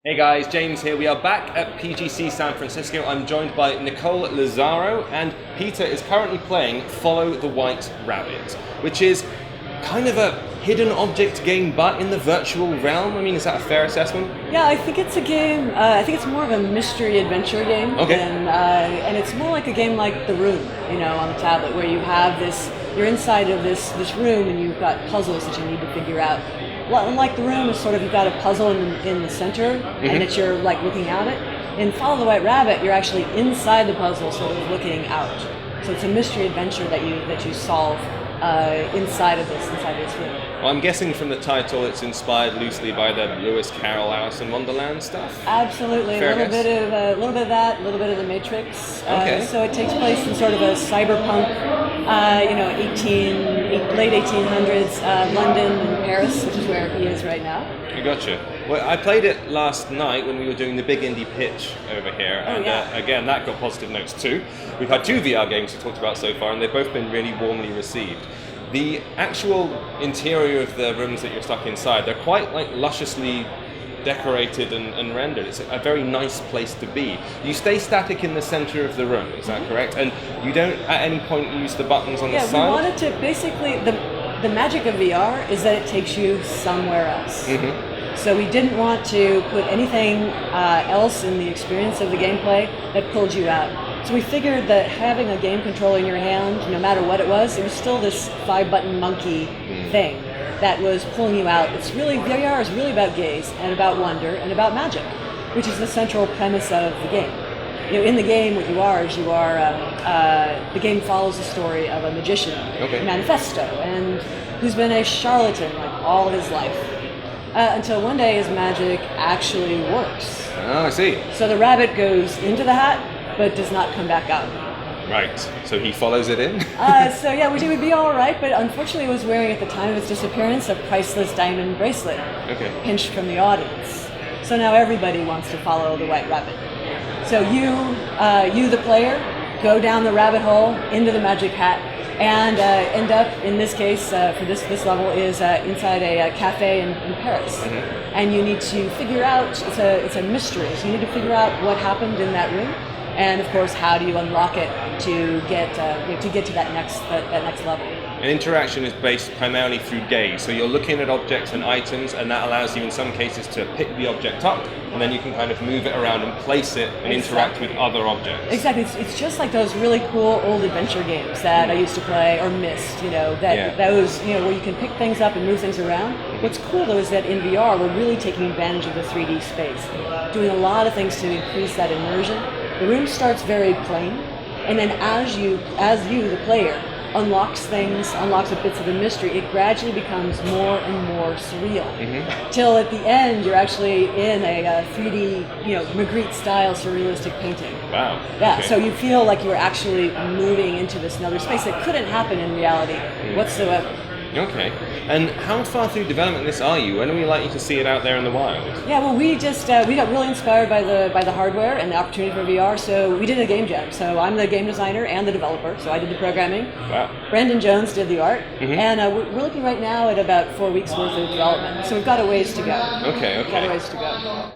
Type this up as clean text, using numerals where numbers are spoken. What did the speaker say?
Hey guys, James here. We are back at PGC San Francisco. I'm joined by Nicole Lazzaro, and Peter is currently playing Follow the White Rabbit, which is kind of a hidden object game, but in the virtual realm. I mean, is that a fair assessment? Yeah, I think it's a game. I think it's more of a mystery adventure game, Okay. and it's more like a game like The Room, on the tablet, where you have this. You're inside of this room, and you've got puzzles that you need to figure out. Well, unlike The Room, is sort of you've got a puzzle in the center, and that you're like looking at it. In Follow the White Rabbit, you're actually inside the puzzle, sort of looking out. So it's a mystery adventure that you solve inside of this room. Well, I'm guessing from the title it's inspired loosely by the Lewis Carroll Alice in Wonderland stuff? Absolutely, Fair a little guess. bit of that, a little bit of the Matrix. Okay. So it takes place in sort of a cyberpunk, late 1800s London and Paris, which is where he is right now. I gotcha. Well, I played it last night when we were doing the big indie pitch over here, and again, that got positive notes too. We've had two VR games we talked about so far, and they've both been really warmly received. The actual interior of the rooms that you're stuck inside, they're quite like lusciously decorated and rendered. It's a very nice place to be. You stay static in the center of the room, is that correct? And you don't at any point use the buttons on the side? Yeah, we wanted to basically, the magic of VR is that it takes you somewhere else. So we didn't want to put anything else in the experience of the gameplay that pulled you out. So we figured that having a game controller in your hand, no matter what it was still this 5-button monkey thing that was pulling you out. VR is really about gaze and about wonder and about magic, which is the central premise of the game. In the game, what you are is the game follows the story of a magician, Manifesto, and who's been a charlatan like all his life. Until one day his magic actually works. Oh, I see. So the rabbit goes into the hat, but does not come back out. Right, so he follows it in? We would be all right, but unfortunately he was wearing at the time of his disappearance a priceless diamond bracelet, pinched from the audience. So now everybody wants to follow the white rabbit. So you the player, go down the rabbit hole into the magic hat, and end up, in this case, for this level, is inside a cafe in Paris. And you need to figure out, it's a mystery, so you need to figure out what happened in that room, and of course, how do you unlock it to get to that next level. And interaction is based primarily through gaze, so you're looking at objects and items, and that allows you in some cases to pick the object up, and then you can kind of move it around and place it and interact with other objects. Exactly, it's just like those really cool old adventure games that I used to play or missed, those where you can pick things up and move things around. What's cool though is that in VR we're really taking advantage of the 3D space, doing a lot of things to increase that immersion. The room starts very plain, and then as you the player unlocks the bits of the mystery, it gradually becomes more and more surreal. Till at the end you're actually in a 3D, Magritte style surrealistic painting. Wow. Yeah, Okay. so you feel like you're actually moving into this another space that couldn't happen in reality whatsoever. Okay. And how far through development this are you? When are we likely to see it out there in the wild? Yeah, well, we got really inspired by the hardware and the opportunity for VR, so we did a game jam. So I'm the game designer and the developer, so I did the programming. Wow. Brandon Jones did the art, and we're looking right now at about 4 weeks worth of development. So we've got a ways to go. Okay. We've got a ways to go.